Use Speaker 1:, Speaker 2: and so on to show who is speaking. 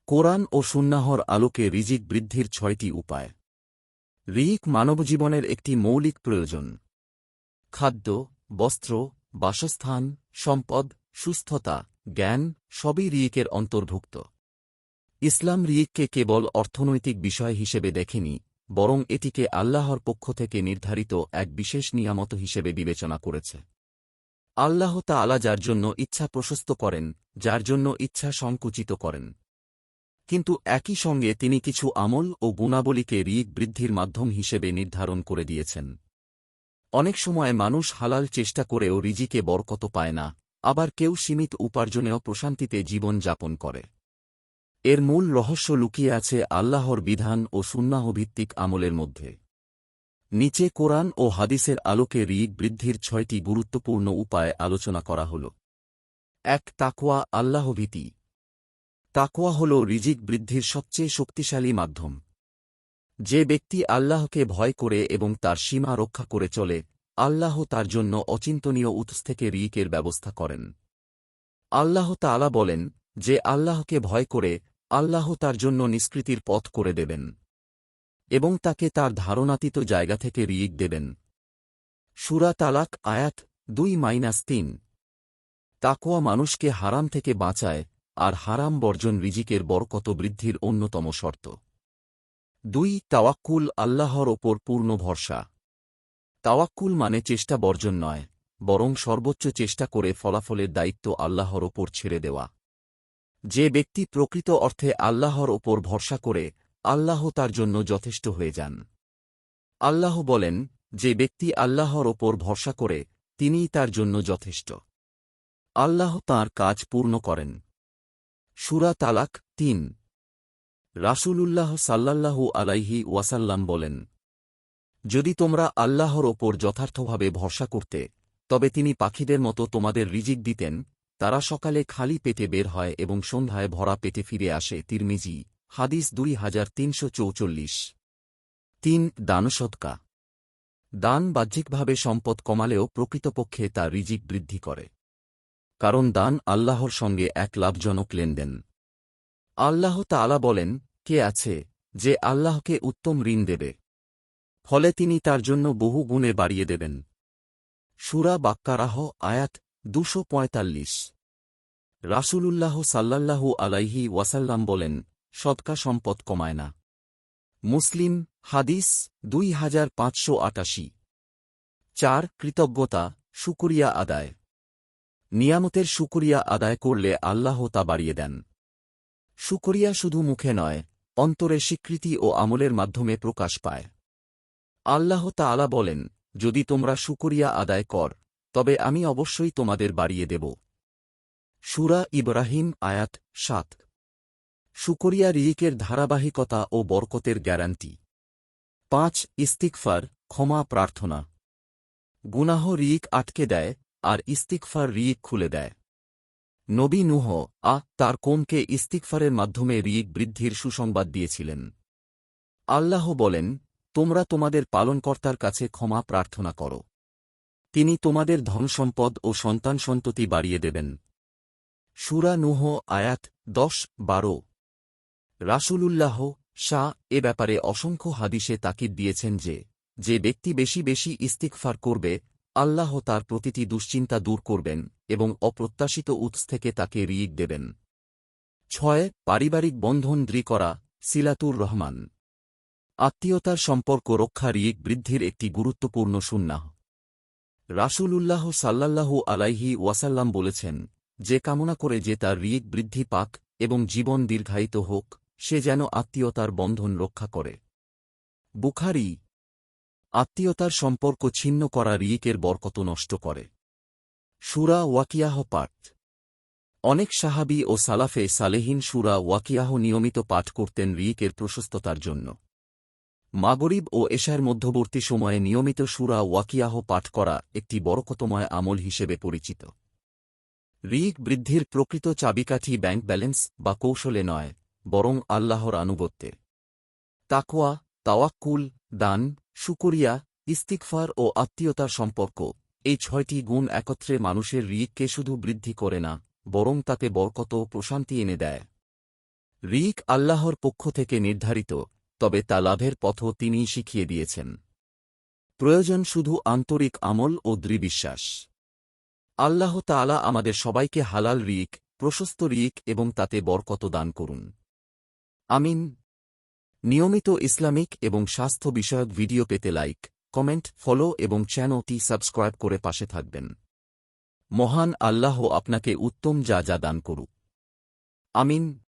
Speaker 1: কোরআন ও সুন্নাহর আলোকে রিজিক বৃদ্ধির ৬টি উপায়। রিজিক মানবজীবনের একটি মৌলিক প্রয়োজন। খাদ্য, বস্ত্র, বাসস্থান, সম্পদ, সুস্থতা, জ্ঞান সবই রিজিকের অন্তর্ভুক্ত। ইসলাম রিজিককে কেবল অর্থনৈতিক বিষয় হিসেবে দেখেনি, বরং এটিকে আল্লাহর পক্ষ থেকে নির্ধারিত এক বিশেষ নিয়ামত হিসেবে বিবেচনা করেছে। আল্লাহ তাআলা যার জন্য ইচ্ছা প্রশস্ত করেন, যার জন্য ইচ্ছা সংকুচিত করেন। কিন্তু একই সঙ্গে তিনি কিছু আমল ও গুণাবলীকে রিজিক বৃদ্ধির মাধ্যম হিসেবে নির্ধারণ করে দিয়েছেন। অনেক সময় মানুষ হালাল চেষ্টা করেও রিজিকে বরকত পায় না, আবার কেউ সীমিত উপার্জনেও প্রশান্তিতে জীবন যাপন করে। এর মূল রহস্য লুকিয়ে আছে আল্লাহর বিধান ও সুন্নাহ ভিত্তিক আমলের মধ্যে। নিচে কোরআন ও হাদিসের আলোকে রিজিক বৃদ্ধির ৬টি গুরুত্বপূর্ণ উপায় আলোচনা করা হল। ১. তাকওয়া, আল্লাহভীতি। তাকওয়া হল রিজিক বৃদ্ধির সবচেয়ে শক্তিশালী মাধ্যম। যে ব্যক্তি আল্লাহকে ভয় করে এবং তার সীমা রক্ষা করে চলে, আল্লাহ তার জন্য অচিন্তনীয় উৎস থেকে রিজিকের ব্যবস্থা করেন। আল্লাহ তাআলা বলেন, যে আল্লাহকে ভয় করে, আল্লাহ তার জন্য নিষ্কৃতির পথ করে দেবেন এবং তাকে তার ধারণাতীত জায়গা থেকে রিজিক দেবেন। সূরা তালাক আয়াত 2-3। তাকওয়া মানুষকে হারাম থেকে বাঁচায়, আর হারাম বর্জন রিজিকের বরকত বৃদ্ধির অন্যতম শর্ত। ২. তাওয়াক্কুল, আল্লাহর ওপর পূর্ণ ভরসা। তাওয়াক্কুল মানে চেষ্টা বর্জন নয়, বরং সর্বোচ্চ চেষ্টা করে ফলাফলের দায়িত্ব আল্লাহর ওপর ছেড়ে দেওয়া। যে ব্যক্তি প্রকৃত অর্থে আল্লাহর ওপর ভরসা করে, আল্লাহ তার জন্য যথেষ্ট হয়ে যান। আল্লাহ বলেন, যে ব্যক্তি আল্লাহর ওপর ভরসা করে, তিনিই তার জন্য যথেষ্ট। আল্লাহ তাঁর কাজ পূর্ণ করেন। সূরা তালাক ৩। রাসূলুল্লাহ সাল্লাল্লাহু আলাইহি ওয়াসাল্লাম বলেন, যদি তোমরা আল্লাহর ওপর যথার্থভাবে ভরসা করতে, তবে তিনি পাখিদের মতো তোমাদের রিজিক দিতেন। তারা সকালে খালি পেটে বের হয় এবং সন্ধ্যায় ভরা পেটে ফিরে আসে। তিরমিজি, হাদিস 2344। ৩. দান সদকা। দান বাহ্যিকভাবে সম্পদ কমালেও প্রকৃতপক্ষে তা রিজিক বৃদ্ধি করে। কারণ দান আল্লাহর সঙ্গে এক লাভজনক লেনদেন। আল্লাহ তাআলা বলেন, কে আছে যে আল্লাহকে উত্তম ঋণ দেবে? ফলে তিনি তার জন্য বহু গুণে বাড়িয়ে দেবেন। সূরা বাক্কারাহ আয়াত ২৪৫। রাসূলুল্লাহ সাল্লাল্লাহু আলাইহি ওয়াসাল্লাম বলেন, সদকা সম্পদ কমায় না। মুসলিম, হাদিস ২৫৮৮। ৪. কৃতজ্ঞতা, শুকরিয়া আদায়। নিয়ামতের শুকরিয়া আদায় করলে আল্লাহ তা বাড়িয়ে দেন। শুকরিয়া শুধু মুখে নয়, অন্তরে স্বীকৃতি ও আমলের মাধ্যমে প্রকাশ পায়। আল্লাহ তাআলা বলেন, যদি তোমরা শুকরিয়া আদায় কর, তবে আমি অবশ্যই তোমাদের বাড়িয়ে দেব। সূরা ইব্রাহিম আয়াত ৭। শুকরিয়া রিজিকের ধারাবাহিকতা ও বরকতের গ্যারান্টি। ৫. ইস্তিগফার, ক্ষমা প্রার্থনা। গুনাহ রিজিক আটকে দেয়, আর ইস্তিগফার রিজিক খুলে দেয়। নবী নূহ তার কওমকে ইস্তিগফারের মাধ্যমে রিজিক বৃদ্ধির সুসংবাদ দিয়েছিলেন। আল্লাহ বলেন, তোমরা তোমাদের পালনকর্তার কাছে ক্ষমা প্রার্থনা করো। তিনি তোমাদের ধনসম্পদ ও সন্তান সন্ততি বাড়িয়ে দেবেন। সূরা নূহ আয়াত ১০-১২। রাসূলুল্লাহ এ ব্যাপারে অসংখ্য হাদিসে তাকিদ দিয়েছেন যে ব্যক্তি বেশি বেশি ইস্তিগফার করবে, আল্লাহ তার প্রতিটি দুশ্চিন্তা দূর করবেন এবং অপ্রত্যাশিত উৎস থেকে তাকে রিজিক দেবেন। ৬. পারিবারিক বন্ধন দৃঢ় করা, সিলাতুর রহমান। আত্মীয়তার সম্পর্ক রক্ষা রিজিক বৃদ্ধির একটি গুরুত্বপূর্ণ সুন্নাহ। রাসূলুল্লাহ সাল্লাল্লাহু আলাইহি ওয়াসাল্লাম বলেছেন, যে কামনা করে যে তার রিজিক বৃদ্ধি পাক এবং জীবন দীর্ঘায়িত হোক, সে যেন আত্মীয়তার বন্ধন রক্ষা করে। বুখারী। আত্মীয়তার সম্পর্ক ছিন্ন করা রিজিকের বরকত নষ্ট করে। সূরা ওয়াকিয়াহ পাঠ। অনেক সাহাবী ও সালাফে সালেহিন সূরা ওয়াকিয়াহ নিয়মিত পাঠ করতেন রিজিকের প্রশস্ততার জন্য। মাগরিব ও এশার মধ্যবর্তী সময়ে নিয়মিত সূরা ওয়াকিয়াহ পাঠ করা একটি বরকতময় আমল হিসেবে পরিচিত। রিজিক বৃদ্ধির প্রকৃত চাবিকাঠি ব্যাংক ব্যালেন্স বা কৌশলে নয়, বরং আল্লাহর আনুগত্যে। তাকওয়া, তাওয়াক্কুল, দান, শুকরিয়া, ইস্তিগফার ও আত্মীয়তার সম্পর্ক, এই ৬টি গুণ একত্রে মানুষের রিজিককে শুধু বৃদ্ধি করে না, বরং তাতে বরকত ও প্রশান্তি এনে দেয়। রিক আল্লাহর পক্ষ থেকে নির্ধারিত, তবে তা লাভের পথও তিনিই শিখিয়ে দিয়েছেন। প্রয়োজন শুধু আন্তরিক আমল ও দৃঢ়বিশ্বাস। আল্লাহ তাআলা আমাদের সবাইকে হালাল রিক, প্রশস্ত রিক এবং তাতে বরকত দান করুন। আমিন। নিয়মিত ইসলামিক এবং স্বাস্থ্য বিষয়ক ভিডিও পেতে লাইক, কমেন্ট, ফলো এবং চ্যানেলটি সাবস্ক্রাইব করে পাশে থাকবেন। মহান আল্লাহ আপনাকে উত্তম যা দান করুক। আমিন।